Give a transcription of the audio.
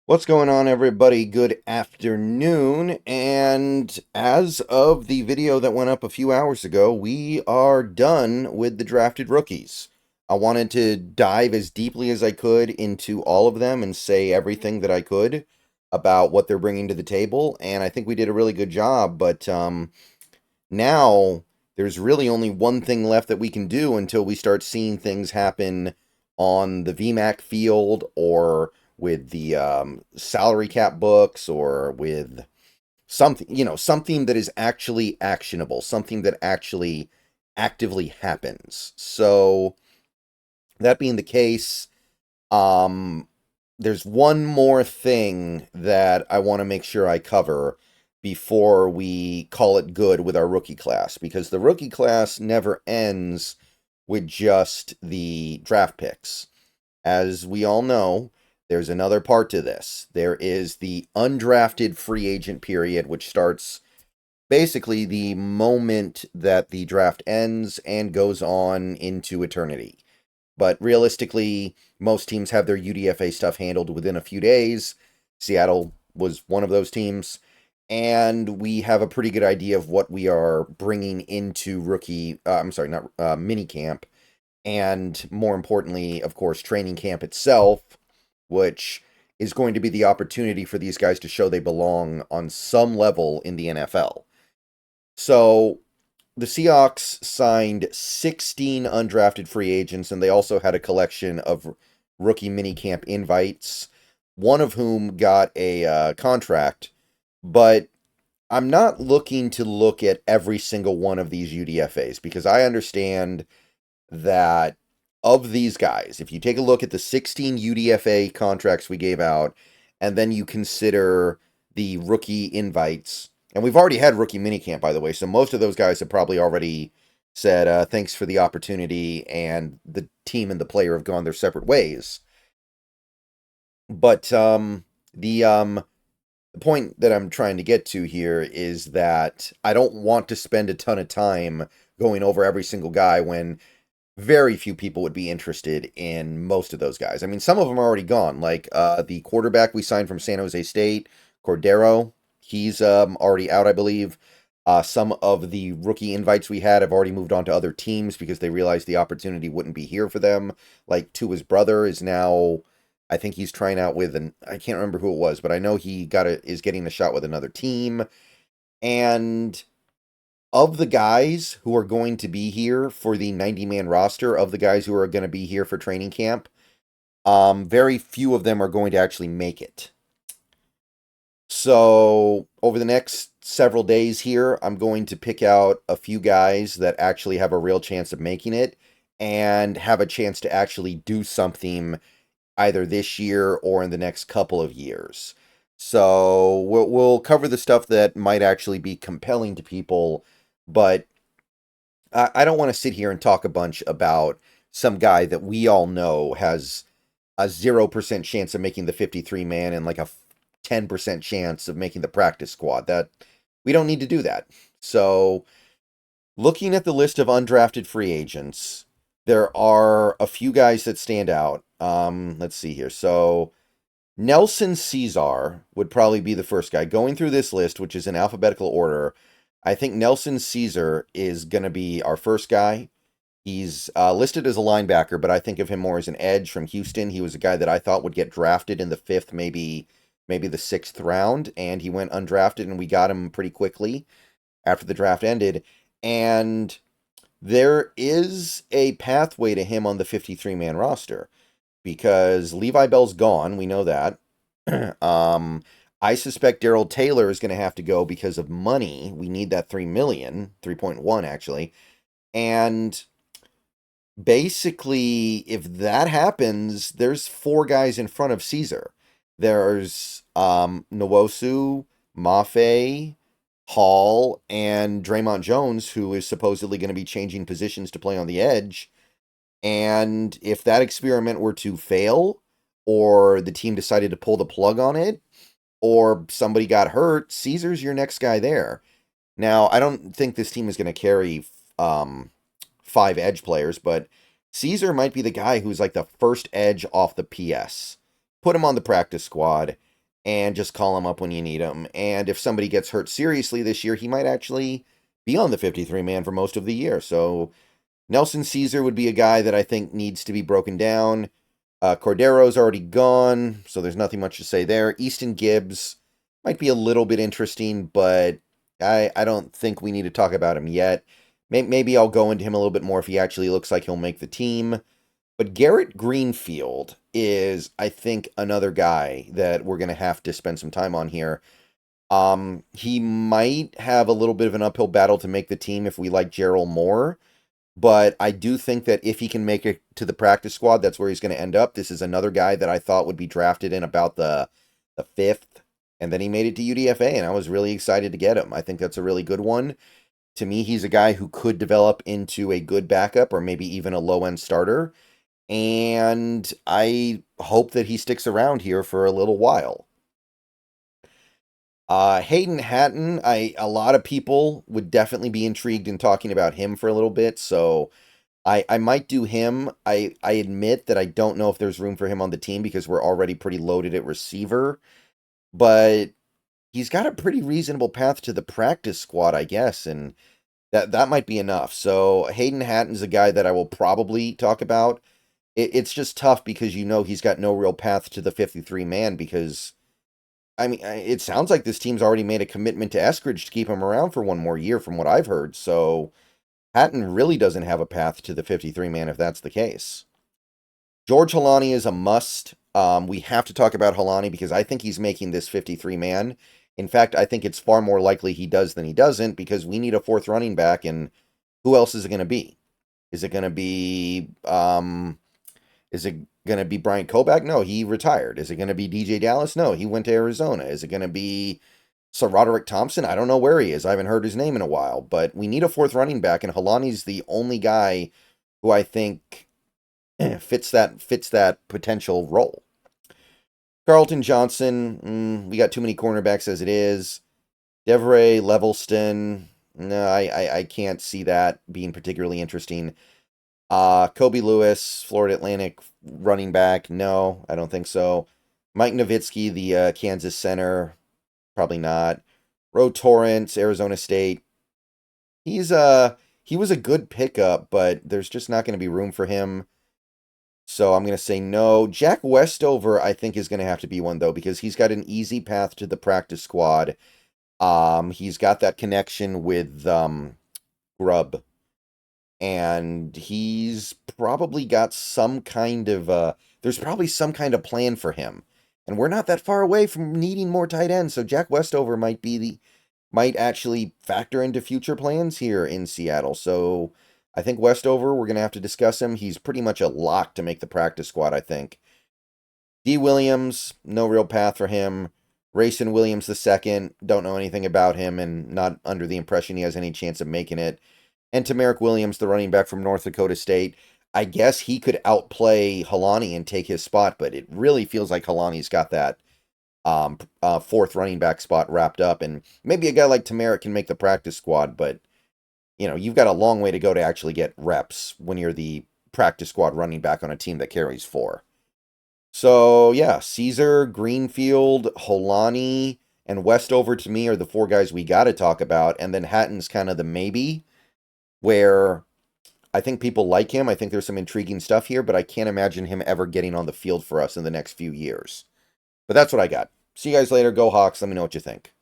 What's going on, everybody? Good afternoon. And as of the video that went up a few hours ago, we are done with the drafted rookies. I wanted to dive as deeply as I could into all of them and say everything that I could about what they're bringing to the table. And I think we did a really good job. But now there's really only one thing left that we can do until we start seeing things happen on the VMAC field or with the salary cap books or with something, something that is actually actionable, something that actually actively happens. So, that being the case, um, there's one more thing that I want to make sure I cover before we call it good with our rookie class, because the rookie class never ends with just the draft picks. As we all know, there's another part to this. There is the undrafted free agent period, which starts basically the moment that the draft ends and goes on into eternity. But realistically, most teams have their UDFA stuff handled within a few days. Seattle was one of those teams. And we have a pretty good idea of what we are bringing into not mini camp. And more importantly, of course, training camp itself, which is going to be the opportunity for these guys to show they belong on some level in the NFL. So the Seahawks signed 16 undrafted free agents, and they also had a collection of rookie minicamp invites, one of whom got a contract. But I'm not looking to look at every single one of these UDFAs because I understand that of these guys, if you take a look at the 16 UDFA contracts we gave out, and then you consider the rookie invites, and we've already had rookie minicamp, by the way, so most of those guys have probably already said thanks for the opportunity, and the team and the player have gone their separate ways. But the point that I'm trying to get to here is that I don't want to spend a ton of time going over every single guy when very few people would be interested in most of those guys. I mean, some of them are already gone. Like the quarterback we signed from San Jose State, Cordero, he's already out, I believe. Some of the rookie invites we had have already moved on to other teams because they realized the opportunity wouldn't be here for them. Like Tua's brother is now, I think he's trying out with an, I can't remember who it was, but I know he is getting a shot with another team. And of the guys who are going to be here for the 90-man roster, of the guys who are going to be here for training camp, very few of them are going to actually make it. So over the next several days here, I'm going to pick out a few guys that actually have a real chance of making it and have a chance to actually do something either this year or in the next couple of years. So we'll cover the stuff that might actually be compelling to people, but I don't want to sit here and talk a bunch about some guy that we all know has a 0% chance of making the 53 man and like a 10% chance of making the practice squad. That we don't need to do that. So, looking at the list of undrafted free agents, there are a few guys that stand out. Let's see here. So, Nelson Caesar would probably be the first guy. Going through this list, which is in alphabetical order, I think Nelson Caesar is going to be our first guy. He's listed as a linebacker, but I think of him more as an edge from Houston. He was a guy that I thought would get drafted in the fifth, maybe the sixth round, and he went undrafted, and we got him pretty quickly after the draft ended. And there is a pathway to him on the 53-man roster because Levi Bell's gone. We know that. I suspect Daryl Taylor is going to have to go because of money. We need that 3 million, 3.1 actually. And basically, if that happens, there's four guys in front of Caesar. There's Nwosu, Mafe, Hall, and Draymond Jones, who is supposedly going to be changing positions to play on the edge. And if that experiment were to fail, or the team decided to pull the plug on it, or somebody got hurt, Caesar's your next guy there. Now, I don't think this team is going to carry five edge players, but Caesar might be the guy who's like the first edge off the PS. Put him on the practice squad, and just call him up when you need him. And if somebody gets hurt seriously this year, he might actually be on the 53 man for most of the year. So Nelson Caesar would be a guy that I think needs to be broken down. Cordero's already gone, so there's nothing much to say there. Easton Gibbs might be a little bit interesting, but I don't think we need to talk about him yet. Maybe I'll go into him a little bit more if he actually looks like he'll make the team. But Garrett Greenfield is, I think, another guy that we're going to have to spend some time on here. He might have a little bit of an uphill battle to make the team if we like Gerald more. But I do think that if he can make it to the practice squad, that's where he's going to end up. This is another guy that I thought would be drafted in about the fifth. And then he made it to UDFA, and I was really excited to get him. I think that's a really good one. To me, he's a guy who could develop into a good backup or maybe even a low-end starter. And I hope that he sticks around here for a little while. Hayden Hatton, a lot of people would definitely be intrigued in talking about him for a little bit, so I might do him. I admit that I don't know if there's room for him on the team because we're already pretty loaded at receiver, but he's got a pretty reasonable path to the practice squad, I guess, and that might be enough. So Hayden Hatton's a guy that I will probably talk about. It's just tough because he's got no real path to the 53 man because I mean, it sounds like this team's already made a commitment to Eskridge to keep him around for one more year, from what I've heard. So Hatton really doesn't have a path to the 53 man if that's the case. George Holani is a must. We have to talk about Holani because I think he's making this 53 man. In fact, I think it's far more likely he does than he doesn't because we need a fourth running back, and who else is it going to be? Is it going to be is it going to be Brian Koback? No, he retired. Is it going to be DJ Dallas? No, he went to Arizona. Is it going to be Sir Roderick Thompson? I don't know where he is. I haven't heard his name in a while, but we need a fourth running back, and Holani's the only guy who I think fits that potential role. Carlton Johnson, we got too many cornerbacks as it is. Devray, Levelston, no, I can't see that being particularly interesting. Kobe Lewis, Florida Atlantic running back, no, I don't think so. Mike Nowitzki, the Kansas center, probably not. Ro Torrance, Arizona State. He was a good pickup, but there's just not going to be room for him. So I'm going to say no. Jack Westover, I think, is going to have to be one, though, because he's got an easy path to the practice squad. He's got that connection with Grubb. And he's probably got some kind of, there's probably some kind of plan for him. And we're not that far away from needing more tight ends, so Jack Westover might actually factor into future plans here in Seattle. So I think Westover, we're going to have to discuss him. He's pretty much a lock to make the practice squad, I think. D. Williams, no real path for him. Rayson Williams II, don't know anything about him and not under the impression he has any chance of making it. And Tamarick Williams, the running back from North Dakota State. I guess he could outplay Holani and take his spot, but it really feels like Holani's got that fourth running back spot wrapped up. And maybe a guy like Tamarick can make the practice squad, but, you've got a long way to go to actually get reps when you're the practice squad running back on a team that carries 4. So, yeah, Caesar, Greenfield, Holani, and Westover to me are the 4 guys we got to talk about. And then Hatton's kind of the maybe, where I think people like him. I think there's some intriguing stuff here, but I can't imagine him ever getting on the field for us in the next few years. But that's what I got. See you guys later. Go Hawks. Let me know what you think.